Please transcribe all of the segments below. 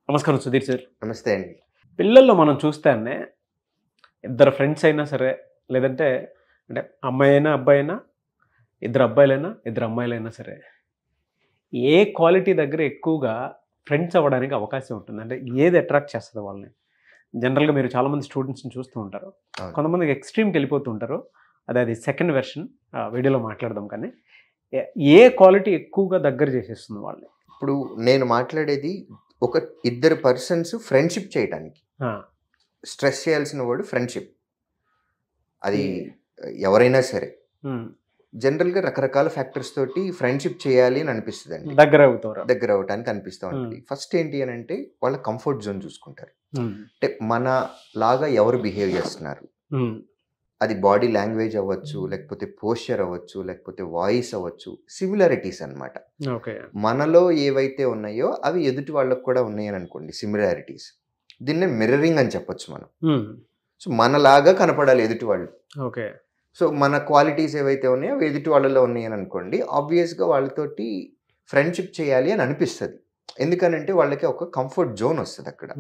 నమస్కారం సుధీర్ సార్. నమస్తే అండి. పిల్లల్లో మనం చూస్తేనే ఇద్దరు ఫ్రెండ్స్ అయినా సరే, లేదంటే అంటే అమ్మాయి అయినా అబ్బాయి అయినా, ఇద్దరు అబ్బాయిలైనా ఇద్దరు అమ్మాయిలైనా సరే, ఏ క్వాలిటీ దగ్గర ఎక్కువగా ఫ్రెండ్స్ అవ్వడానికి అవకాశం ఉంటుంది? అంటే ఏది అట్రాక్ట్ చేస్తుంది వాళ్ళని? జనరల్గా మీరు చాలామంది స్టూడెంట్స్ని చూస్తూ ఉంటారు. కొంతమంది ఎక్స్ట్రీమ్కి వెళ్ళిపోతూ ఉంటారు. అది సెకండ్ వెర్షన్ వీడియోలో మాట్లాడదాం. కానీ ఏ క్వాలిటీ ఎక్కువగా దగ్గర చేసేస్తుంది వాళ్ళని? ఇప్పుడు నేను మాట్లాడేది ఒక ఇద్దరు పర్సన్స్ ఫ్రెండ్షిప్ చేయడానికి. స్ట్రెస్ చేయాల్సిన వర్డ్ ఫ్రెండ్షిప్. అది ఎవరైనా సరే జనరల్గా రకరకాల ఫ్యాక్టర్స్ తోటి ఫ్రెండ్షిప్ చేయాలి అని అనిపిస్తుంది అండి. దగ్గర అవటానికి అనిపిస్తూ ఉంటుంది. ఫస్ట్ ఏంటి అని అంటే వాళ్ళ కంఫర్ట్ జోన్ చూసుకుంటారు. అంటే మన లాగా ఎవరు బిహేవ్ చేస్తున్నారు, అది బాడీ లాంగ్వేజ్ అవ్వచ్చు, లేకపోతే పోస్చర్ అవ్వచ్చు, లేకపోతే వాయిస్ అవ్వచ్చు, సిమిలారిటీస్ అనమాట. మనలో ఏవైతే ఉన్నాయో అవి ఎదుటి వాళ్ళకు కూడా ఉన్నాయని అనుకోండి, సిమిలారిటీస్. దీన్నే మిర్రరింగ్ అని చెప్పొచ్చు మనం. సో మనలాగా కనపడాలి ఎదుటి వాళ్ళు. సో మన క్వాలిటీస్ ఏవైతే ఉన్నాయో అవి ఎదుటి వాళ్ళలో ఉన్నాయని అనుకోండి, ఆబ్వియస్గా వాళ్ళతోటి ఫ్రెండ్షిప్ చేయాలి అని అనిపిస్తుంది. ఎందుకనంటే వాళ్ళకి ఒక కంఫర్ట్ జోన్ వస్తుంది. అక్కడ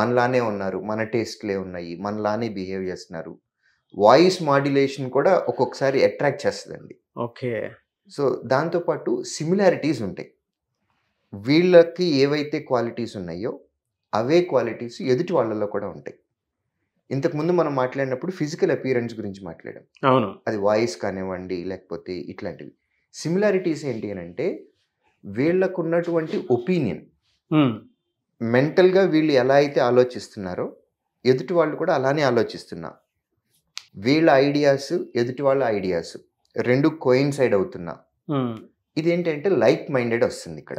మనలానే ఉన్నారు, మన టేస్ట్లే ఉన్నాయి, మనలానే బిహేవ్ చేస్తున్నారు. వాయిస్ మాడ్యులేషన్ కూడా ఒక్కొక్కసారి అట్రాక్ట్ చేస్తుందండి. సో దాంతోపాటు సిమిలారిటీస్ ఉంటాయి. వీళ్ళకి ఏవైతే క్వాలిటీస్ ఉన్నాయో అవే క్వాలిటీస్ ఎదుటి వాళ్ళలో కూడా ఉంటాయి. ఇంతకుముందు మనం మాట్లాడినప్పుడు ఫిజికల్ అపియరెన్స్ గురించి మాట్లాడాం. అవును, అది వాయిస్ కానివ్వండి, లేకపోతే ఇట్లాంటివి. సిమిలారిటీస్ ఏంటి అని అంటే వీళ్ళకు ఉన్నటువంటి ఒపీనియన్, మెంటల్గా వీళ్ళు ఎలా అయితే ఆలోచిస్తున్నారో ఎదుటి వాళ్ళు కూడా అలానే ఆలోచిస్తున్నారు. వీళ్ళ ఐడియాస్ ఎదుటి వాళ్ళ ఐడియాస్ రెండు కోయిన్సైడ్ అవుతున్నా. ఇదేంటంటే లైక్ మైండెడ్ వస్తుంది ఇక్కడ.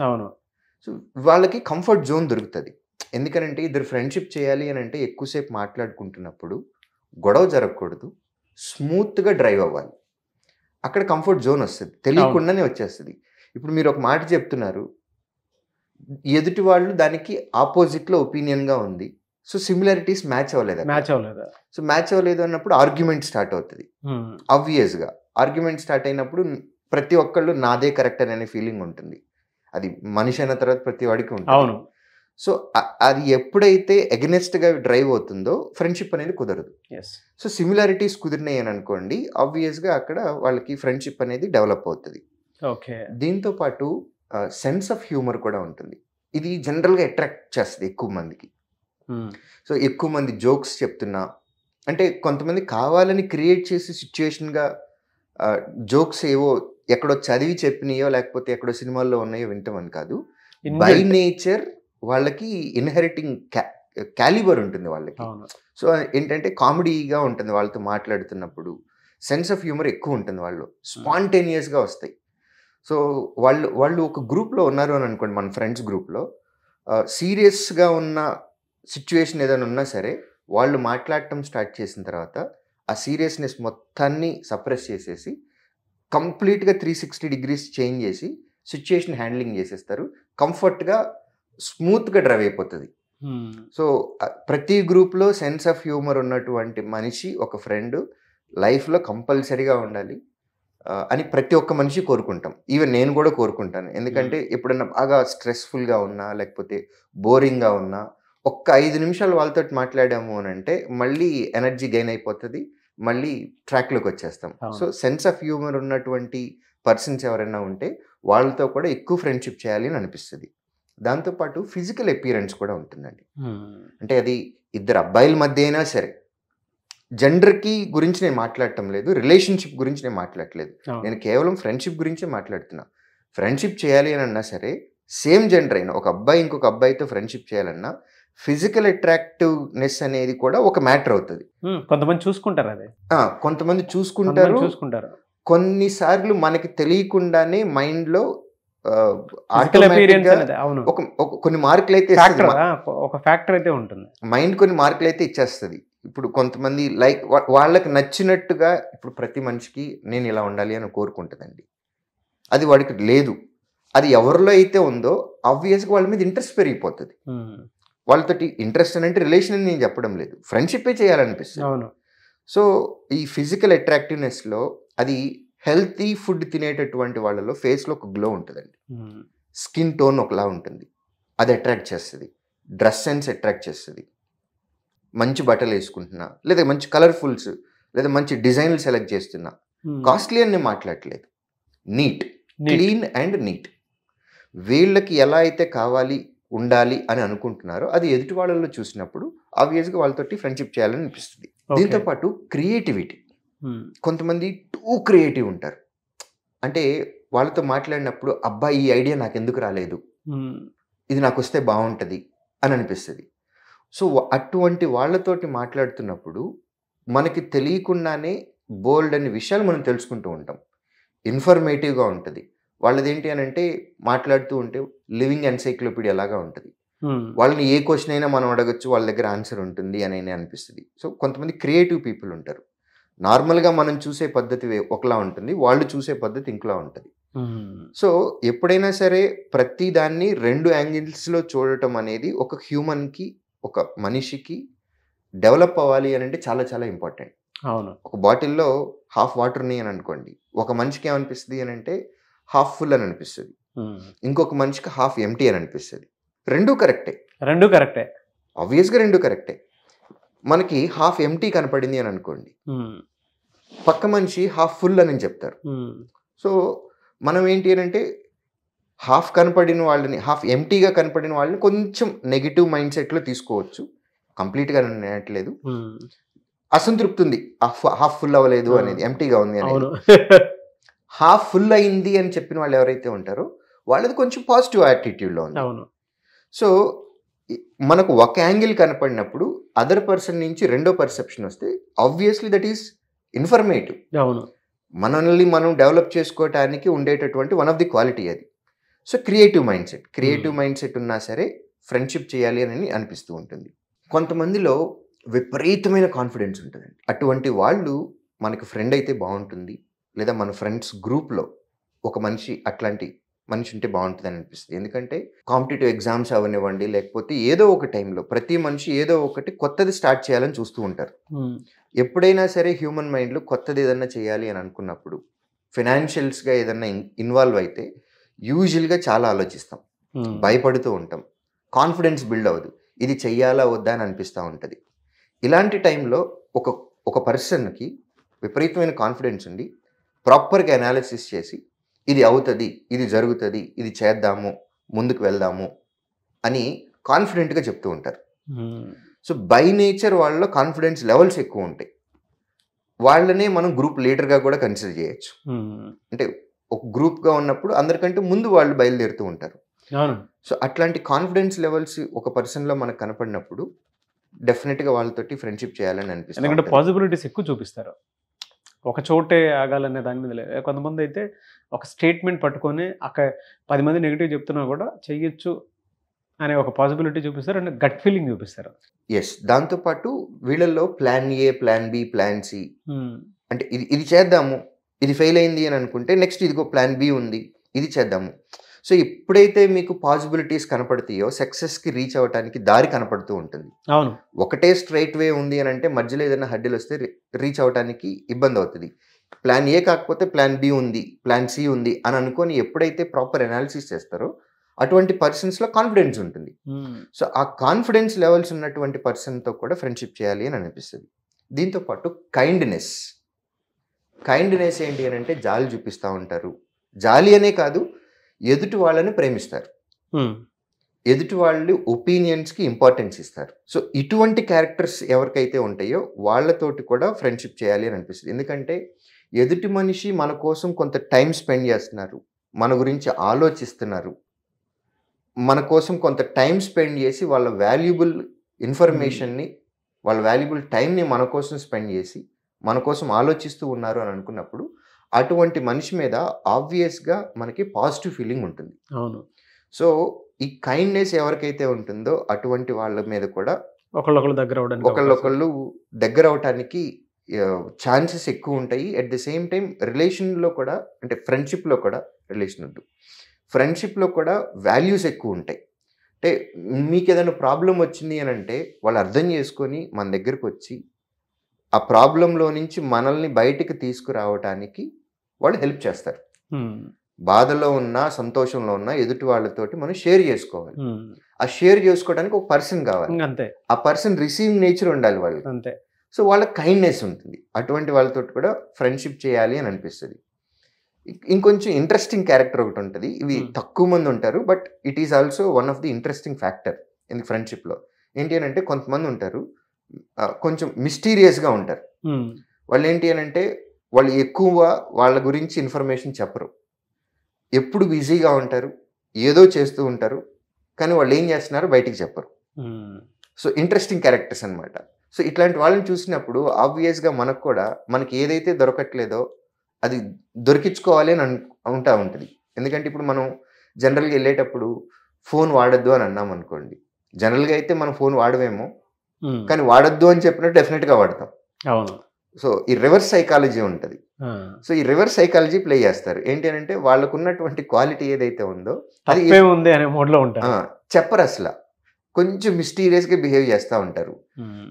సో వాళ్ళకి కంఫర్ట్ జోన్ దొరుకుతుంది. ఎందుకనంటే ఇద్దరు ఫ్రెండ్షిప్ చేయాలి అని అంటే ఎక్కువసేపు మాట్లాడుకుంటున్నప్పుడు గొడవ జరగకూడదు, స్మూత్గా డ్రైవ్ అవ్వాలి. అక్కడ కంఫర్ట్ జోన్ వస్తుంది, తెలియకుండానే వచ్చేస్తుంది. ఇప్పుడు మీరు ఒక మాట చెప్తున్నారు, ఎదుటి వాళ్ళు దానికి ఆపోజిట్లో ఒపీనియన్గా ఉంది. సో సిమిలారిటీస్ మ్యాచ్ అవ్వలేదు. సో మ్యాచ్ అవ్వలేదు అన్నప్పుడు ఆర్గ్యుమెంట్ స్టార్ట్ అవుతుంది. ఆబ్వియస్గా ఆర్గ్యుమెంట్ స్టార్ట్ అయినప్పుడు ప్రతి ఒక్కళ్ళు నాదే కరెక్ట్ అనే ఫీలింగ్ ఉంటుంది. అది మనిషి అయిన తర్వాత ప్రతి వాడికి ఉంటుంది. సో అది ఎప్పుడైతే అగెనిస్ట్గా డ్రైవ్ అవుతుందో ఫ్రెండ్షిప్ అనేది కుదరదు. సో సిమిలారిటీస్ కుదిరినాయి అని అనుకోండి, ఆబ్వియస్గా అక్కడ వాళ్ళకి ఫ్రెండ్షిప్ అనేది డెవలప్ అవుతుంది. దీంతో పాటు సెన్స్ ఆఫ్ హ్యూమర్ కూడా ఉంటుంది. ఇది జనరల్గా అట్రాక్ట్ చేస్తుంది ఎక్కువ మందికి. సో ఎక్కువ మంది జోక్స్ చెప్తున్నా, అంటే కొంతమంది కావాలని క్రియేట్ చేసి సిచ్యుయేషన్గా జోక్స్ ఏవో ఎక్కడో చదివి చెప్పినాయో లేకపోతే ఎక్కడో సినిమాల్లో ఉన్నాయో వింటామని కాదు. బై నేచర్ వాళ్ళకి ఇన్హెరిటింగ్ క్యాలిబర్ ఉంటుంది వాళ్ళకి. సో ఏంటంటే కామెడీగా ఉంటుంది వాళ్ళతో మాట్లాడుతున్నప్పుడు, సెన్స్ ఆఫ్ హ్యూమర్ ఎక్కువ ఉంటుంది, వాళ్ళు స్పాంటేనియస్గా వస్తాయి. సో వాళ్ళు ఒక గ్రూప్లో ఉన్నారు అని అనుకోండి, మన ఫ్రెండ్స్ గ్రూప్లో సీరియస్గా ఉన్న సిచ్యువేషన్ ఏదైనా ఉన్నా సరే వాళ్ళు మాట్లాడటం స్టార్ట్ చేసిన తర్వాత ఆ సీరియస్నెస్ మొత్తాన్ని సప్రెస్ చేసేసి కంప్లీట్గా 360 degrees చేంజ్ చేసి సిచ్యుయేషన్ హ్యాండ్లింగ్ చేసేస్తారు. కంఫర్ట్గా స్మూత్గా డ్రైవ్ అయిపోతుంది. సో ప్రతి గ్రూప్లో సెన్స్ ఆఫ్ హ్యూమర్ ఉన్నటువంటి మనిషి, ఒక ఫ్రెండ్ లైఫ్లో కంపల్సరీగా ఉండాలి అని ప్రతి ఒక్క మనిషి కోరుకుంటాం. ఈవెన్ నేను కూడా కోరుకుంటాను. ఎందుకంటే ఎప్పుడన్నా బాగా స్ట్రెస్ఫుల్గా ఉన్నా లేకపోతే బోరింగ్గా ఉన్నా ఒక్క 5 నిమిషాలు వాళ్ళతో మాట్లాడాము అని అంటే మళ్ళీ ఎనర్జీ గెయిన్ అయిపోతుంది, మళ్ళీ ట్రాక్లోకి వచ్చేస్తాం. సో సెన్స్ ఆఫ్ హ్యూమర్ ఉన్నటువంటి పర్సన్స్ ఎవరైనా ఉంటే వాళ్ళతో కూడా ఎక్కువ ఫ్రెండ్షిప్ చేయాలి అని అనిపిస్తుంది. దాంతోపాటు ఫిజికల్ అపియరెన్స్ కూడా ఉంటుందండి. అంటే అది ఇద్దరు అబ్బాయిల మధ్య అయినా సరే, జెండర్కి గురించి నేను మాట్లాడటం లేదు, రిలేషన్షిప్ గురించి నేను మాట్లాడట్లేదు, నేను కేవలం ఫ్రెండ్షిప్ గురించే మాట్లాడుతున్నా. ఫ్రెండ్షిప్ చేయాలి అని అన్నా సరే, సేమ్ జెండర్ అయినా ఒక అబ్బాయి ఇంకొక అబ్బాయితో ఫ్రెండ్షిప్ చేయాలన్నా ఫిజికల్ అట్రాక్టివ్నెస్ అనేది కూడా ఒక మ్యాటర్ అవుతుంది. కొంతమంది చూసుకుంటారు, అదే కొంతమంది చూసుకుంటారు. కొన్నిసార్లు మనకి తెలియకుండానే మైండ్లో కొన్ని మార్కులు అయితే ఒక ఫ్యాక్టర్ అయితే ఉంటుంది, మైండ్ కొన్ని మార్కులు అయితే ఇచ్చేస్తుంది. ఇప్పుడు కొంతమంది లైక్ వాళ్ళకి నచ్చినట్టుగా, ఇప్పుడు ప్రతి మనిషికి నేను ఇలా ఉండాలి అని కోరుకుంటుందండి. అది వాడికి లేదు. అది ఎవరిలో అయితే ఉందో ఆబ్వియస్గా వాళ్ళ మీద ఇంట్రెస్ట్ పెరిగిపోతుంది. వాళ్ళతోటి ఇంట్రెస్ట్ అని అంటే రిలేషన్ అని నేను చెప్పడం లేదు, ఫ్రెండ్షిప్పే చేయాలనిపిస్తుంది. సో ఈ ఫిజికల్ అట్రాక్టివ్నెస్లో అది హెల్తీ ఫుడ్ తినేటటువంటి వాళ్ళలో ఫేస్లో ఒక గ్లో ఉంటుందండి, స్కిన్ టోన్ ఒకలా ఉంటుంది, అది అట్రాక్ట్ చేస్తుంది. డ్రెస్ సెన్స్ అట్రాక్ట్ చేస్తుంది. మంచి బట్టలు వేసుకుంటున్నా, లేదా మంచి కలర్ఫుల్స్, లేదా మంచి డిజైన్లు సెలెక్ట్ చేస్తున్నా. కాస్ట్లీ అని నేను మాట్లాడట్లేదు, నీట్, క్లీన్ అండ్ నీట్. వీళ్ళకి ఎలా అయితే కావాలి ఉండాలి అని అనుకుంటున్నారో అది ఎదుటి వాళ్ళలో చూసినప్పుడు ఆబ్వియస్గా వాళ్ళతోటి ఫ్రెండ్షిప్ చేయాలని అనిపిస్తుంది. దీంతోపాటు క్రియేటివిటీ. కొంతమంది టూ క్రియేటివ్ ఉంటారు. అంటే వాళ్ళతో మాట్లాడినప్పుడు అబ్బాయి ఈ ఐడియా నాకు ఎందుకు రాలేదు, ఇది నాకు వస్తే బాగుంటుంది అని అనిపిస్తుంది. సో అటువంటి వాళ్ళతోటి మాట్లాడుతున్నప్పుడు మనకి తెలియకుండానే బోల్డ్ అనే విషయాలు మనం తెలుసుకుంటూ ఉంటాం. ఇన్ఫర్మేటివ్గా ఉంటుంది. వాళ్ళది ఏంటి అని అంటే మాట్లాడుతూ ఉంటే లివింగ్ ఎన్సైక్లోపీడియా లాగా ఉంటుంది. వాళ్ళని ఏ క్వశ్చన్ అయినా మనం అడగచ్చు, వాళ్ళ దగ్గర ఆన్సర్ ఉంటుంది అని అనిపిస్తుంది. సో కొంతమంది క్రియేటివ్ పీపుల్ ఉంటారు. నార్మల్గా మనం చూసే పద్ధతి ఒకలా ఉంటుంది, వాళ్ళు చూసే పద్ధతి ఇంకోలా ఉంటుంది. సో ఎప్పుడైనా సరే ప్రతి దాన్ని 2 యాంగిల్స్లో చూడటం అనేది ఒక హ్యూమన్కి, ఒక మనిషికి డెవలప్ అవ్వాలి అని అంటే చాలా చాలా ఇంపార్టెంట్. అవును. ఒక బాటిల్లో హాఫ్ వాటర్ ఉన్నాయి అని అనుకోండి, ఒక మనిషికి ఏమనిపిస్తుంది అని అంటే హాఫ్ ఫుల్ అని అనిపిస్తుంది, ఇంకొక మనిషికి హాఫ్ ఎంటీ అని అనిపిస్తుంది. రెండూ కరెక్టే, ఆబ్వియస్గా రెండూ కరెక్టే. మనకి హాఫ్ ఎంటీ కనపడింది అని అనుకోండి, పక్క మనిషి హాఫ్ ఫుల్ అని చెప్తారు. సో మనం ఏంటి అని అంటే హాఫ్ కనపడిన వాళ్ళని, హాఫ్ ఎంటీగా కనపడిన వాళ్ళని కొంచెం నెగిటివ్ మైండ్ సెట్లో తీసుకోవచ్చు. కంప్లీట్గా అనట్లేదు, అసంతృప్తి ఉంది, హాఫ్ ఫుల్ అవ్వలేదు అనేది, ఎంటీగా ఉంది అనేది. హాఫ్ ఫుల్ అయింది అని చెప్పిన వాళ్ళు ఎవరైతే ఉంటారో వాళ్ళది కొంచెం పాజిటివ్ యాటిట్యూడ్లో ఉంది. సో మనకు ఒక యాంగిల్ కనపడినప్పుడు అదర్ పర్సన్ నుంచి రెండో పర్సెప్షన్ వస్తే ఆబ్వియస్లీ దట్ ఈస్ ఇన్ఫర్మేటివ్. మనల్ని మనం డెవలప్ చేసుకోవటానికి ఉండేటటువంటి వన్ ఆఫ్ ది క్వాలిటీ అది. సో క్రియేటివ్ మైండ్ సెట్ ఉన్నా సరే ఫ్రెండ్షిప్ చేయాలి అని అనిపిస్తూ ఉంటుంది. కొంతమందిలో విపరీతమైన కాన్ఫిడెన్స్ ఉంటుందండి. అటువంటి వాళ్ళు మనకి ఫ్రెండ్ అయితే బాగుంటుంది, లేదా మన ఫ్రెండ్స్ గ్రూప్లో ఒక మనిషి అట్లాంటి మనిషి ఉంటే బాగుంటుంది అని అనిపిస్తుంది. ఎందుకంటే కాంపిటేటివ్ ఎగ్జామ్స్ అవనివ్వండి, లేకపోతే ఏదో ఒక టైంలో ప్రతి మనిషి ఏదో ఒకటి కొత్తది స్టార్ట్ చేయాలని చూస్తూ ఉంటారు. ఎప్పుడైనా సరే హ్యూమన్ మైండ్లో కొత్తది ఏదన్నా చేయాలి అని అనుకున్నప్పుడు, ఫినాన్షియల్స్గా ఏదన్నా ఇన్వాల్వ్ అయితే యూజువల్గా చాలా ఆలోచిస్తాం, భయపడుతూ ఉంటాం, కాన్ఫిడెన్స్ బిల్డ్ అవ్వదు, ఇది చెయ్యాలా వద్దా అని అనిపిస్తూ ఉంటుంది. ఇలాంటి టైంలో ఒక పర్సన్కి విపరీతమైన కాన్ఫిడెన్స్ ఉండి ప్రాపర్గా అనాలిసిస్ చేసి ఇది అవుతుంది, ఇది జరుగుతుంది, ఇది చేద్దాము, ముందుకు వెళ్దాము అని కాన్ఫిడెంట్గా చెప్తూ ఉంటారు. సో బై నేచర్ వాళ్ళలో కాన్ఫిడెన్స్ లెవెల్స్ ఎక్కువ ఉంటాయి. వాళ్ళనే మనం గ్రూప్ లీడర్గా కూడా కన్సిడర్ చేయొచ్చు. అంటే ఒక గ్రూప్గా ఉన్నప్పుడు అందరికంటే ముందు వాళ్ళు బయలుదేరుతూ ఉంటారు. సో అట్లాంటి కాన్ఫిడెన్స్ లెవెల్స్ ఒక పర్సన్లో మనకు కనపడినప్పుడు డెఫినెట్గా వాళ్ళతోటి ఫ్రెండ్షిప్ చేయాలని అనిపిస్తుంది. ఎందుకంటే పాసిబిలిటీస్ ఎక్కువ చూపిస్తారు, ఒక చోటే ఆగాలనే దాని మీద లేదు. కొంతమంది అయితే ఒక స్టేట్మెంట్ పట్టుకొని 10 మంది నెగిటివ్ చెప్తున్నా కూడా చెయ్యొచ్చు అనే ఒక పాసిబిలిటీ చూపిస్తారు, అండ్ గట్ ఫీలింగ్ చూపిస్తారు. ఎస్, దాంతోపాటు వీళ్ళల్లో plan A, plan B, plan C, అంటే ఇది చేద్దాము, ఇది ఫెయిల్ అయింది అని అనుకుంటే నెక్స్ట్ ఇదిగో ప్లాన్ బి ఉంది, ఇది చేద్దాము. సో ఎప్పుడైతే మీకు పాసిబిలిటీస్ కనపడతాయో సక్సెస్కి రీచ్ అవ్వడానికి దారి కనపడుతూ ఉంటుంది. అవును, ఒకటే స్ట్రైట్ వే ఉంది అని అంటే మధ్యలో ఏదైనా హడ్డీలు వస్తే రీచ్ అవ్వడానికి ఇబ్బంది అవుతుంది. ప్లాన్ ఏ కాకపోతే ప్లాన్ బి ఉంది, ప్లాన్ సి ఉంది అని అనుకొని ఎప్పుడైతే ప్రాపర్ అనాలిసిస్ చేస్తారో అటువంటి పర్సన్స్లో కాన్ఫిడెన్స్ ఉంటుంది. సో ఆ కాన్ఫిడెన్స్ లెవెల్స్ ఉన్నటువంటి పర్సన్తో కూడా ఫ్రెండ్షిప్ చేయాలి అని అనిపిస్తుంది. దీంతోపాటు కైండ్నెస్ ఏంటి అని అంటే జాలి చూపిస్తూ ఉంటారు. జాలి అనే కాదు, ఎదుటి వాళ్ళని ప్రేమిస్తారు, ఎదుటి వాళ్ళు ఒపీనియన్స్కి ఇంపార్టెన్స్ ఇస్తారు. సో ఇటువంటి క్యారెక్టర్స్ ఎవరికైతే ఉంటాయో వాళ్ళతోటి కూడా ఫ్రెండ్షిప్ చేయాలి అని అనిపిస్తుంది. ఎందుకంటే ఎదుటి మనిషి మన కోసం కొంత టైం స్పెండ్ చేస్తున్నారు, మన గురించి ఆలోచిస్తున్నారు, మన కోసం కొంత టైం స్పెండ్ చేసి వాళ్ళ వాల్యుబుల్ ఇన్ఫర్మేషన్ని, వాళ్ళ వాల్యుబుల్ టైంని మన కోసం స్పెండ్ చేసి మన కోసం ఆలోచిస్తూ ఉన్నారు అని అనుకున్నప్పుడు అటువంటి మనిషి మీద ఆబ్వియస్గా మనకి పాజిటివ్ ఫీలింగ్ ఉంటుంది. అవును. సో ఈ కైండ్నెస్ ఎవరికైతే ఉంటుందో అటువంటి వాళ్ళ మీద కూడా ఒకళ్ళొకళ్ళు దగ్గర అవటానికి ఛాన్సెస్ ఎక్కువ ఉంటాయి. అట్ ది సేమ్ టైం రిలేషన్లో కూడా, అంటే ఫ్రెండ్షిప్లో కూడా, ఫ్రెండ్షిప్లో కూడా వాల్యూస్ ఎక్కువ ఉంటాయి. అంటే మీకు ఏదైనా ప్రాబ్లం వచ్చింది అని అంటే వాళ్ళు అర్థం చేసుకొని మన దగ్గరకు వచ్చి ఆ ప్రాబ్లంలో నుంచి మనల్ని బయటికి తీసుకురావటానికి వాళ్ళు హెల్ప్ చేస్తారు. బాధలో ఉన్నా సంతోషంలో ఉన్నా ఎదుటి వాళ్ళతోటి మనం షేర్ చేసుకోవాలి. ఆ షేర్ చేసుకోవడానికి ఒక పర్సన్ కావాలి. అంతే. ఆ పర్సన్ రిసీవింగ్ నేచర్ ఉండాలి వాళ్ళు. అంతే. సో వాళ్ళకి కైండ్నెస్ ఉంటుంది. అటువంటి వాళ్ళతో కూడా ఫ్రెండ్షిప్ చేయాలి అని అనిపిస్తుంది. ఇంకొంచెం ఇంట్రెస్టింగ్ క్యారెక్టర్ ఒకటి ఉంటుంది. ఇవి తక్కువ మంది ఉంటారు, but it is also one of the interesting factor in ఫ్రెండ్షిప్లో. ఏంటి అని అంటే కొంతమంది ఉంటారు కొంచెం మిస్టీరియస్గా ఉంటారు. వాళ్ళు ఏంటి అని అంటే వాళ్ళు ఎక్కువ వాళ్ళ గురించి ఇన్ఫర్మేషన్ చెప్పరు, ఎప్పుడు బిజీగా ఉంటారు, ఏదో చేస్తూ ఉంటారు, కానీ వాళ్ళు ఏం చేస్తున్నారో బయటికి చెప్పరు. సో ఇంట్రెస్టింగ్ క్యారెక్టర్స్ అనమాట. సో ఇట్లాంటి వాళ్ళని చూసినప్పుడు ఆబ్వియస్గా మనకు కూడా మనకి ఏదైతే దొరకట్లేదో అది దొరికించుకోవాలి అని ఉంటా ఉంటుంది. ఎందుకంటే ఇప్పుడు మనం జనరల్గా వెళ్ళేటప్పుడు ఫోన్ వాడద్దు అని అన్నాం అనుకోండి, జనరల్గా అయితే మనం ఫోన్ వాడవేమో, కానీ వాడద్దు అని చెప్పినట్టు డెఫినెట్గా వాడతాం. అవును. సో ఈ రివర్స్ సైకాలజీ ఉంటుంది. సో ఈ రివర్స్ సైకాలజీ ప్లే చేస్తారు. ఏంటి అని అంటే వాళ్ళకు ఉన్నటువంటి క్వాలిటీ ఏదైతే ఉందో అది ఉంది అనే మోడ్లో ఉంటారు, చెప్పరు అసలు, కొంచెం మిస్టీరియస్గా బిహేవ్ చేస్తూ ఉంటారు.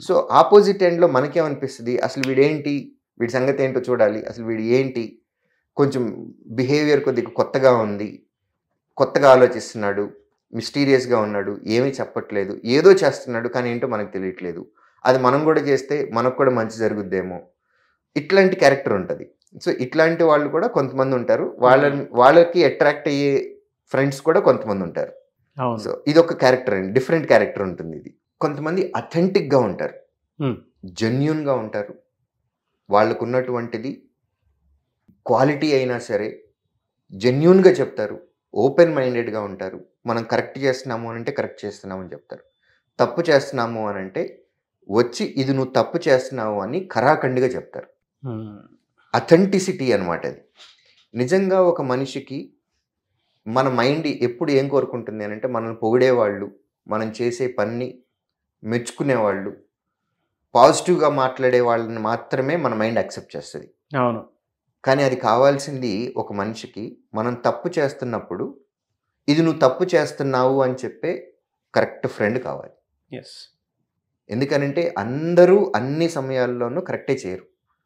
సో ఆపోజిట్ ఎండ్లో మనకేమనిపిస్తుంది, అసలు వీడేంటి, వీడి సంగతి ఏంటో చూడాలి, అసలు వీడు ఏంటి, కొంచెం బిహేవియర్ కొద్దిగా కొత్తగా ఉంది, కొత్తగా ఆలోచిస్తున్నాడు, మిస్టీరియస్గా ఉన్నాడు, ఏమీ చెప్పట్లేదు, ఏదో చేస్తున్నాడు కానీ ఏంటో మనకు తెలియట్లేదు, అది మనం కూడా చేస్తే మనకు కూడా మంచి జరుగుద్దేమో, ఇట్లాంటి క్యారెక్టర్ ఉంటుంది. సో ఇట్లాంటి వాళ్ళు కూడా కొంతమంది ఉంటారు. వాళ్ళకి అట్రాక్ట్ అయ్యే ఫ్రెండ్స్ కూడా కొంతమంది ఉంటారు. సో ఇది ఒక క్యారెక్టర్ అండి, డిఫరెంట్ క్యారెక్టర్ ఉంటుంది ఇది. కొంతమంది అథెంటిక్గా ఉంటారు, జెన్యూన్గా ఉంటారు, వాళ్ళకు ఉన్నటువంటిది క్వాలిటీ అయినా సరే జెన్యూన్గా చెప్తారు, ఓపెన్ మైండెడ్గా ఉంటారు. మనం కరెక్ట్ చేస్తున్నాము అని అంటే కరెక్ట్ చేస్తున్నాము అని చెప్తారు, తప్పు చేస్తున్నాము అని అంటే వచ్చి ఇది నువ్వు తప్పు చేస్తున్నావు అని ఖరాఖండిగా చెప్తారు. అథెంటిసిటీ అనమాట అది. నిజంగా ఒక మనిషికి మన మైండ్ ఎప్పుడు ఏం కోరుకుంటుంది అని అంటే మనల్ని పొగిడేవాళ్ళు, మనం చేసే పని మెచ్చుకునేవాళ్ళు, పాజిటివ్గా మాట్లాడే వాళ్ళని మాత్రమే మన మైండ్ యాక్సెప్ట్ చేస్తుంది. అవును. కానీ అది కావాల్సింది ఒక మనిషికి మనం తప్పు చేస్తున్నప్పుడు ఇది నువ్వు తప్పు చేస్తున్నావు అని చెప్పే కరెక్ట్ ఫ్రెండ్ కావాలి. ఎందుకనంటే అందరూ అన్ని సమయాల్లోనూ కరెక్టే చేయరు,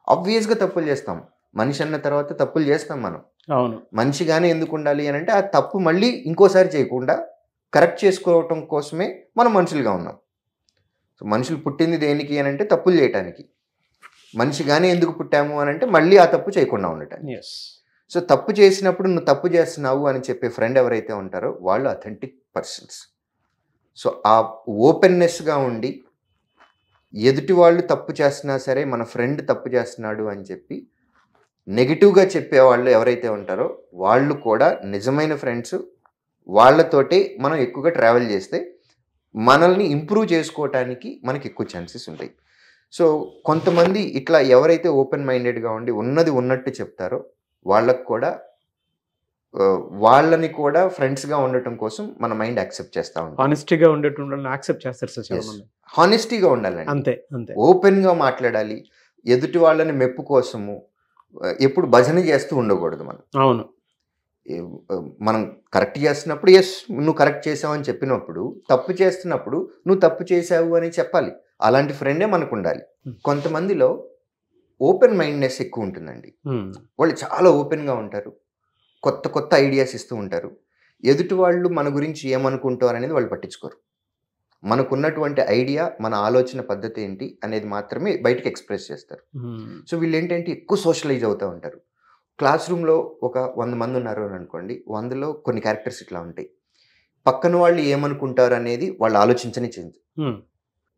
ఆబ్వియస్గా తప్పులు చేస్తాం, మనిషి అన్న తర్వాత తప్పులు చేస్తాం మనం. అవును. మనిషిగానే ఎందుకు ఉండాలి అని అంటే ఆ తప్పు మళ్ళీ ఇంకోసారి చేయకుండా కరెక్ట్ చేసుకోవటం కోసమే మనం మనుషులుగా ఉన్నాం. సో మనుషులు పుట్టింది దేనికి అని అంటే తప్పులు చేయటానికి. మనిషిగానే ఎందుకు పుట్టాము అని అంటే మళ్ళీ ఆ తప్పు చేయకుండా ఉండటానికి. సో తప్పు చేసినప్పుడు నువ్వు తప్పు చేస్తున్నావు అని చెప్పే ఫ్రెండ్ ఎవరైతే ఉంటారో వాళ్ళు అథెంటిక్ పర్సన్స్. సో ఆ ఓపెన్నెస్గా ఉండి ఎదుటి వాళ్ళు తప్పు చేస్తున్నా సరే మన ఫ్రెండ్ తప్పు చేస్తున్నాడు అని చెప్పి నెగిటివ్గా చెప్పేవాళ్ళు ఎవరైతే ఉంటారో వాళ్ళు కూడా నిజమైన ఫ్రెండ్స్. వాళ్ళతోటే మనం ఎక్కువగా ట్రావెల్ చేస్తే మనల్ని ఇంప్రూవ్ చేసుకోవటానికి మనకి ఎక్కువ ఛాన్సెస్ ఉంటాయి. సో కొంతమంది ఇట్లా ఎవరైతే ఓపెన్ మైండెడ్గా ఉండి ఉన్నది ఉన్నట్టు చెప్తారో వాళ్ళకు కూడా వాళ్ళని కూడా ఫ్రెండ్స్గా ఉండటం కోసం మన మైండ్ యాక్సెప్ట్ చేస్తూ ఉంటాం. హానెస్టీగా ఉండేటువంటి యాక్సెప్ట్ చేస్తారు సార్. హానెస్టీగా ఉండాలండి, అంతే అంతే. ఓపెన్గా మాట్లాడాలి, ఎదుటి వాళ్ళని మెప్పు కోసము ఎప్పుడు భజన చేస్తూ ఉండకూడదు మనం. అవును. మనం కరెక్ట్ చేస్తున్నప్పుడు ఎస్ నువ్వు కరెక్ట్ చేసావు అని చెప్పినప్పుడు, తప్పు చేస్తున్నప్పుడు నువ్వు తప్పు చేసావు అని చెప్పాలి. అలాంటి ఫ్రెండే మనకు ఉండాలి. కొంతమందిలో ఓపెన్ మైండ్నెస్ ఎక్కువ ఉంటుందండి. వాళ్ళు చాలా ఓపెన్గా ఉంటారు, కొత్త కొత్త ఐడియాస్ ఇస్తూ ఉంటారు. ఎదుటి వాళ్ళు మన గురించి ఏమనుకుంటారు అనేది వాళ్ళు పట్టించుకోరు. మనకున్నటువంటి ఐడియా, మన ఆలోచన పద్ధతి ఏంటి అనేది మాత్రమే బయటకు ఎక్స్ప్రెస్ చేస్తారు. సో వీళ్ళు ఏంటంటే ఎక్కువ సోషలైజ్ అవుతూ ఉంటారు. క్లాస్ రూమ్లో ఒక 100 మంది ఉన్నారు అని అనుకోండి, 100లో కొన్ని క్యారెక్టర్స్ ఇట్లా ఉంటాయి. పక్కన వాళ్ళు ఏమనుకుంటారు అనేది వాళ్ళు ఆలోచించని చేంజ్.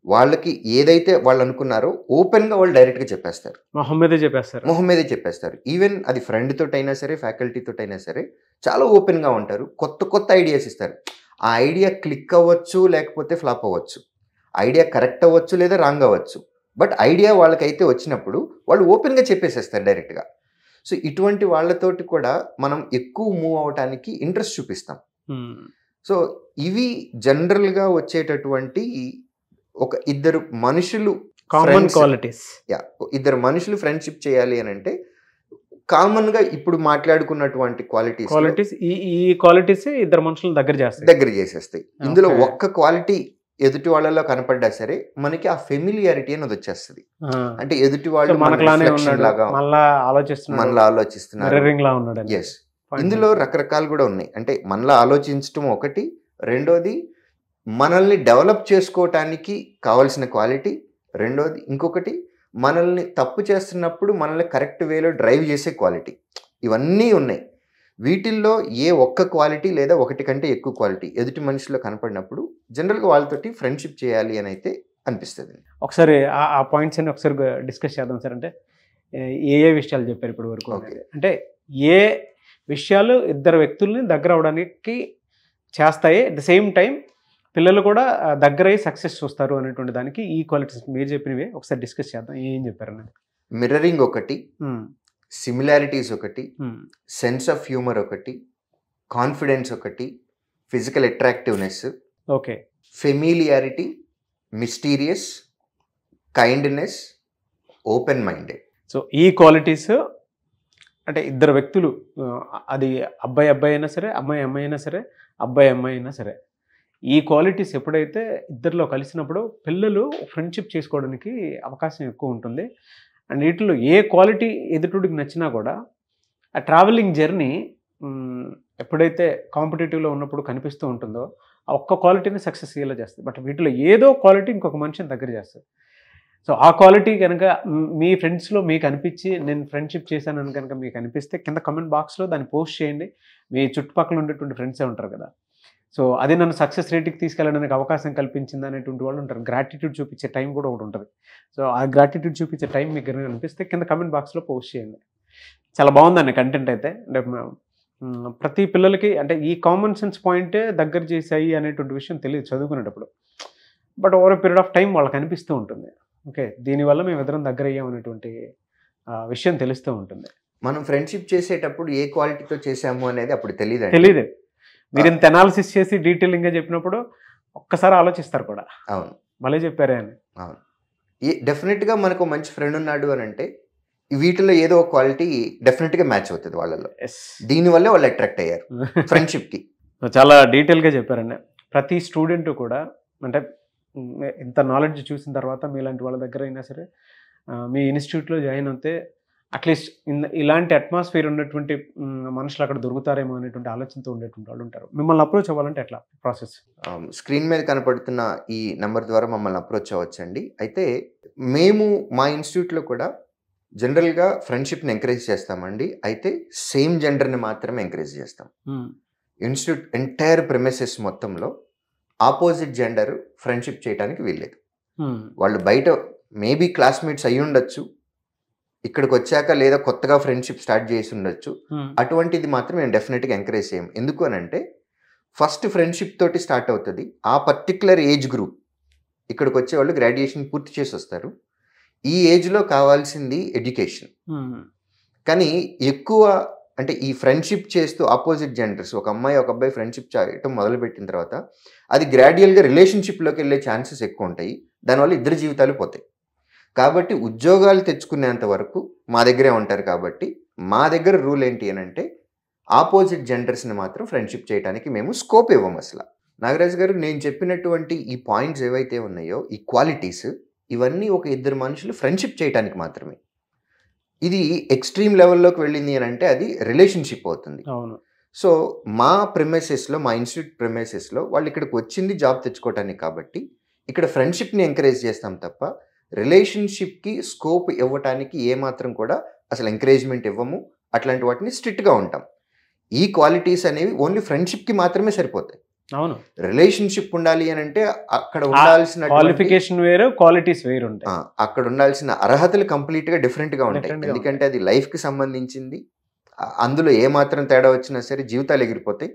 వాళ్ళకి ఏదైతే వాళ్ళు అనుకున్నారో ఓపెన్గా వాళ్ళు డైరెక్ట్గా చెప్పేస్తారు, మొహం మీదే చెప్పేస్తారు. ఈవెన్ అది ఫ్రెండ్ తోటైనా సరే, ఫ్యాకల్టీ తోటైనా సరే చాలా ఓపెన్గా ఉంటారు. కొత్త కొత్త ఐడియాస్ ఇస్తారు. ఆ ఐడియా క్లిక్ అవ్వచ్చు, లేకపోతే ఫ్లాప్ అవ్వచ్చు, ఐడియా కరెక్ట్ అవ్వచ్చు లేదా రాంగ్ అవ్వచ్చు, బట్ ఐడియా వాళ్ళకైతే వచ్చినప్పుడు వాళ్ళు ఓపెన్గా చెప్పేసేస్తారు డైరెక్ట్గా. సో ఇటువంటి వాళ్ళతోటి కూడా మనం ఎక్కువ మూవ్ అవటానికి ఇంట్రెస్ట్ చూపిస్తాం. సో ఇవి జనరల్గా వచ్చేటటువంటి ఒక ఇద్దరు మనుషులు కామన్ క్వాలిటీస్. ఇద్దరు మనుషులు ఫ్రెండ్షిప్ చేయాలి అని అంటే కామన్గా ఇప్పుడు మాట్లాడుకున్నటువంటి క్వాలిటీస్ ఈ క్వాలిటీస్ ఇద్దరు మనుషులు దగ్గర చేసేస్తాయి. ఇందులో ఒక్క క్వాలిటీ ఎదుటి వాళ్ళలో కనపడ్డా సరే మనకి ఆ ఫెమిలియారిటీ అనేది వచ్చేస్తుంది. అంటే ఎదుటి వాళ్ళు మనలా ఆలోచిస్తున్నారు. ఎస్, ఇందులో రకరకాలు కూడా ఉన్నాయి. అంటే మనలో ఆలోచించడం ఒకటి, రెండోది మనల్ని డెవలప్ చేసుకోవటానికి కావాల్సిన క్వాలిటీ, రెండోది ఇంకొకటి మనల్ని తప్పు చేస్తున్నప్పుడు మనల్ని కరెక్ట్ వేలో డ్రైవ్ చేసే క్వాలిటీ. ఇవన్నీ ఉన్నాయి. వీటిల్లో ఏ ఒక్క క్వాలిటీ లేదా ఒకటి కంటే ఎక్కువ క్వాలిటీ ఎదుటి మనిషిలో కనపడినప్పుడు జనరల్గా వాళ్ళతోటి ఫ్రెండ్షిప్ చేయాలి అని అయితే అనిపిస్తుంది. ఒకసారి ఆ పాయింట్స్ అన్ని ఒకసారి డిస్కస్ చేద్దాం సార్. అంటే ఏ విషయాలు చెప్పారు ఇప్పటి వరకు? అంటే ఏ విషయాలు ఇద్దరు వ్యక్తుల్ని దగ్గర అవడానికి చేస్తాయి, అట్ ద సేమ్ టైం పిల్లలు కూడా దగ్గర అయ్యి సక్సెస్ చూస్తారు అనేటువంటి దానికి ఈ క్వాలిటీస్ మీరు చెప్పినవి ఒకసారి డిస్కస్ చేద్దాం. ఏం చెప్పారు అన్నది? మిర్రరింగ్ ఒకటి, సిమిలారిటీస్ ఒకటి, సెన్స్ ఆఫ్ హ్యూమర్ ఒకటి, కాన్ఫిడెన్స్ ఒకటి, physical attractiveness, okay, familiarity, mysterious, kindness, open minded. So ఈ క్వాలిటీస్ అంటే ఇద్దరు వ్యక్తులు, అది అబ్బాయి అయినా సరే, అమ్మాయి అయినా సరే, అబ్బాయి అమ్మాయి అయినా సరే, ఈ క్వాలిటీస్ ఎప్పుడైతే ఇద్దరిలో కలిసినప్పుడు పిల్లలు ఫ్రెండ్షిప్ చేసుకోవడానికి అవకాశం ఎక్కువ ఉంటుంది. అండ్ వీటిలో ఏ క్వాలిటీ ఎదుటికి నచ్చినా కూడా ఆ ట్రావెలింగ్ జర్నీ ఎప్పుడైతే కాంపిటేటివ్లో ఉన్నప్పుడు కనిపిస్తూ ఉంటుందో ఆ ఒక్క క్వాలిటీని సక్సెస్ అయ్యేలా చేస్తుంది. బట్ వీటిలో ఏదో క్వాలిటీ ఇంకొక మనిషిని దగ్గర చేస్తుంది. సో ఆ క్వాలిటీ కనుక మీ ఫ్రెండ్స్లో మీకు అనిపించి నేను ఫ్రెండ్షిప్ చేశానని కనుక మీకు అనిపిస్తే కింద కమెంట్ బాక్స్లో దాన్ని పోస్ట్ చేయండి. మీ చుట్టుపక్కల ఉండేటువంటి ఫ్రెండ్సే ఉంటారు కదా, సో అది నన్ను సక్సెస్ రేట్కి తీసుకెళ్ళడానికి అవకాశం కల్పించింది అనేటువంటి వాళ్ళు ఉంటారు. గ్రాటిట్యూడ్ చూపించే టైం కూడా ఒకటి ఉంటుంది. సో ఆ గ్రాటిట్యూడ్ చూపించే టైం మీకు కనుక అనిపిస్తే కింద కమెంట్ బాక్స్లో పోస్ట్ చేయండి. చాలా బాగుందండి కంటెంట్ అయితే. అంటే ప్రతి పిల్లలకి అంటే ఈ కామన్ సెన్స్ పాయింటే దగ్గర చేసాయి అనేటువంటి విషయం తెలియదు చదువుకునేటప్పుడు. But over period of time వాళ్ళకి అనిపిస్తూ ఉంటుంది, ఓకే దీనివల్ల మేము ఇద్దరం దగ్గర అయ్యాం అనేటువంటి విషయం తెలుస్తూ ఉంటుంది. మనం ఫ్రెండ్షిప్ చేసేటప్పుడు ఏ క్వాలిటీతో చేసాము అనేది అప్పుడు తెలియదు. మీరు ఇంత అనాలిసిస్ చేసి డీటెయిలింగ్గా చెప్పినప్పుడు ఒక్కసారి ఆలోచిస్తారు కూడా, అవును మళ్ళీ చెప్పారే అని. అవును, డెఫినెట్గా మనకు మంచి ఫ్రెండ్ ఉన్నాడు అని అంటే వీటిలో ఏదో ఒక క్వాలిటీ డెఫినెట్గా మ్యాచ్ అవుతుంది వాళ్ళలో. దీనివల్లే వాళ్ళు అట్రాక్ట్ అయ్యారు ఫ్రెండ్షిప్కి. చాలా డీటెయిల్గా చెప్పారండి. ప్రతి స్టూడెంట్ కూడా అంటే ఇంత నాలెడ్జ్ చూసిన తర్వాత మీలాంటి వాళ్ళ దగ్గర అయినా సరే మీ ఇన్స్టిట్యూట్లో జాయిన్ అవుతే అట్లీస్ట్ ఇలాంటి అట్మాస్ఫియర్ ఉన్నటువంటి మనుషులు అక్కడ దొరుకుతారేమో అనేటువంటి ఆలోచనతో ఉండేటువంటి వాళ్ళు ఉంటారు. మిమ్మల్ని అప్రోచ్ అవ్వాలంటే ఎట్లా ప్రాసెస్? స్క్రీన్ మీద కనపడుతున్న ఈ నెంబర్ ద్వారా మమ్మల్ని అప్రోచ్ అవ్వచ్చండి. అయితే మేము మా ఇన్స్టిట్యూట్లో కూడా జనరల్గా ఫ్రెండ్షిప్ని ఎంకరేజ్ చేస్తామండి. అయితే సేమ్ జెండర్ని మాత్రమే ఎంకరేజ్ చేస్తాం. ఇన్స్టిట్యూట్ ఎంటైర్ ప్రెమిసెస్ మొత్తంలో ఆపోజిట్ జెండర్ ఫ్రెండ్షిప్ చేయడానికి వీల్లేదు. వాళ్ళు బయట మేబీ క్లాస్మేట్స్ అయ్యి ఉండొచ్చు, ఇక్కడికి వచ్చాక లేదా కొత్తగా ఫ్రెండ్షిప్ స్టార్ట్ చేసి ఉండొచ్చు. అటువంటిది మాత్రం మేము డెఫినెట్గా ఎంకరేజ్ చేయం. ఎందుకు అని అంటే ఫస్ట్ ఫ్రెండ్షిప్ తోటి స్టార్ట్ అవుతుంది. ఆ పర్టికులర్ ఏజ్ గ్రూప్ ఇక్కడికి వచ్చే వాళ్ళు గ్రాడ్యుయేషన్ పూర్తి చేసి వస్తారు. ఈ ఏజ్లో కావాల్సింది ఎడ్యుకేషన్. కానీ ఎక్కువ అంటే ఈ ఫ్రెండ్షిప్ చేస్తూ ఆపోజిట్ జెండర్స్ ఒక అమ్మాయి ఒక అబ్బాయి ఫ్రెండ్షిప్ చేయటం మొదలుపెట్టిన తర్వాత అది గ్రాడ్యువల్గా రిలేషన్షిప్లోకి వెళ్ళే ఛాన్సెస్ ఎక్కువ ఉంటాయి. దానివల్ల ఇద్దరు జీవితాలు పోతాయి. కాబట్టి ఉద్యోగాలు తెచ్చుకునేంత వరకు మా దగ్గరే ఉంటారు. కాబట్టి మా దగ్గర రూల్ ఏంటి అని అంటే ఆపోజిట్ జెండర్స్ని మాత్రం ఫ్రెండ్షిప్ చేయడానికి మేము స్కోప్ ఇవ్వము అసలు. నాగరాజ్ గారు, నేను చెప్పినటువంటి ఈ పాయింట్స్ ఏవైతే ఉన్నాయో ఈ క్వాలిటీస్ ఇవన్నీ ఒక ఇద్దరు మనుషులు ఫ్రెండ్షిప్ చేయడానికి మాత్రమే. ఇది ఎక్స్ట్రీమ్ లెవెల్లోకి వెళ్ళింది అని అంటే అది రిలేషన్షిప్ అవుతుంది. అవును. సో మా ప్రెమిసెస్లో మా ఇన్స్టిట్యూట్ ప్రెమిసెస్లో వాళ్ళు ఇక్కడికి వచ్చింది జాబ్ తెచ్చుకోవటానికి. కాబట్టి ఇక్కడ ఫ్రెండ్షిప్ని ఎంకరేజ్ చేస్తాం తప్ప రిలేషన్షిప్కి స్కోప్ ఇవ్వటానికి ఏమాత్రం కూడా అసలు ఎంకరేజ్మెంట్ ఇవ్వము. అట్లాంటి వాటిని స్ట్రిక్ట్గా ఉంటాం. ఈ క్వాలిటీస్ అనేవి ఓన్లీ ఫ్రెండ్షిప్కి మాత్రమే సరిపోతాయి. అవును, రిలేషన్షిప్ ఉండాలి అని అంటే అక్కడ ఉండాల్సిన క్వాలిఫికేషన్ వేరు, క్వాలిటీస్ వేరు ఉంటాయి. అక్కడ ఉండాల్సిన అర్హతలు కంప్లీట్గా డిఫరెంట్గా ఉంటాయి. ఎందుకంటే అది లైఫ్కి సంబంధించింది. అందులో ఏమాత్రం తేడా వచ్చినా సరే జీవితాలు ఎగిరిపోతాయి.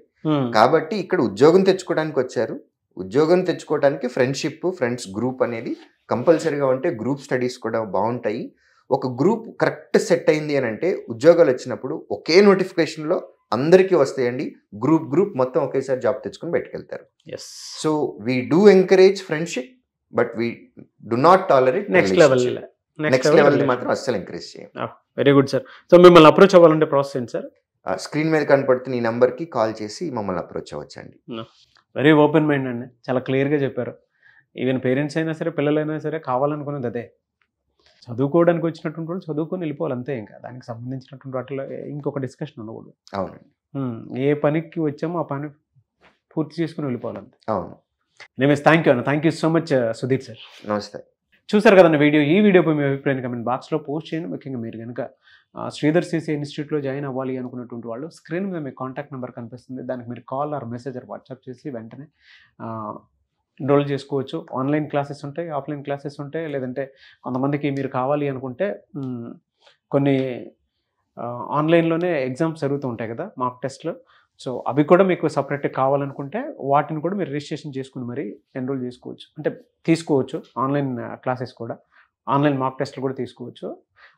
కాబట్టి ఇక్కడ ఉద్యోగం తెచ్చుకోవడానికి వచ్చారు. ఉద్యోగం తెచ్చుకోవడానికి ఫ్రెండ్షిప్, ఫ్రెండ్స్ గ్రూప్ అనేది కంపల్సరీగా ఉంటే గ్రూప్ స్టడీస్ కూడా బాగుంటాయి. ఒక గ్రూప్ కరెక్ట్ సెట్ అయింది అని అంటే ఉద్యోగాలు వచ్చినప్పుడు ఒకే నోటిఫికేషన్లో అందరికీ వస్తాయండి. గ్రూప్ మొత్తం ఒకేసారి జాబ్ తెచ్చుకొని బయటకెళ్తారు. So we do encourage friendship, but we do not tolerate next level మాత్రం అస్సలు ఎంకరేజ్ చేయం. Very good sir. సో మిమ్మల్ని అప్రోచ్ అవ్వాలంటే ప్రాసెస్ ఏంటి సార్? స్క్రీన్ మీద కనపడుతున్న ఈ నెంబర్కి కాల్ చేసి మమ్మల్ని అప్రోచ్ అవ్వచ్చండి. వెరీ ఓపెన్ మైండ్ అండి, చాలా క్లియర్గా చెప్పారు. ఈవెన్ పేరెంట్స్ అయినా సరే పిల్లలైనా సరే కావాలనుకునేది అదే. చదువుకోవడానికి వచ్చినటువంటి వాళ్ళు చదువుకొని వెళ్ళిపోవాలి అంతే. ఇంకా దానికి సంబంధించినటువంటి వాటిలో ఇంకొక డిస్కషన్ ఉండకూడదు. అవునండి. ఏ పనికి వచ్చామో ఆ పని పూర్తి చేసుకుని వెళ్ళిపోవాలి అంతే. అవును. ఎనీవేస్ థ్యాంక్ యూ అన్న. Thank you so much Sudheer sir. నమస్తే. చూసారు కదన్న వీడియో. ఈ వీడియోపై మీ అభిప్రాయాన్ని కమెంట్ బాక్స్లో పోస్ట్ చేయండి. ముఖ్యంగా మీరు కనుక శ్రీధర్ సిసి ఇన్స్టిట్యూట్లో జాయిన్ అవ్వాలి అనుకున్నటువంటి వాళ్ళు స్క్రీన్ మీద మీ కాంటాక్ట్ నెంబర్ కనిపిస్తుంది. దానికి మీరు call or message or WhatsApp చేసి వెంటనే ఎన్రోల్ చేసుకోవచ్చు. ఆన్లైన్ క్లాసెస్ ఉంటాయి, ఆఫ్లైన్ క్లాసెస్ ఉంటాయి. లేదంటే కొంతమందికి మీరు కావాలి అనుకుంటే కొన్ని ఆన్లైన్లోనే ఎగ్జామ్స్ జరుగుతూ ఉంటాయి కదా, మాక్ టెస్ట్లు. సో అవి కూడా మీకు సపరేట్గా కావాలనుకుంటే వాటిని కూడా మీరు రిజిస్ట్రేషన్ చేసుకుని మరి ఎన్రోల్ చేసుకోవచ్చు, అంటే తీసుకోవచ్చు. ఆన్లైన్ క్లాసెస్ కూడా, ఆన్లైన్ మాక్ టెస్ట్లు కూడా తీసుకోవచ్చు.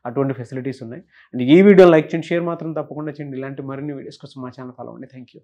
అటువంటి ఫెసిలిటీస్ ఉన్నాయి. అండ్ ఈ వీడియో లైక్ చేయండి, షేర్ మాత్రం తప్పకుండా చేయండి. ఇలాంటి మరిన్ని వీడియోస్ కోసం మా ఛానల్ ఫాలో అవ్వండి. Thank you.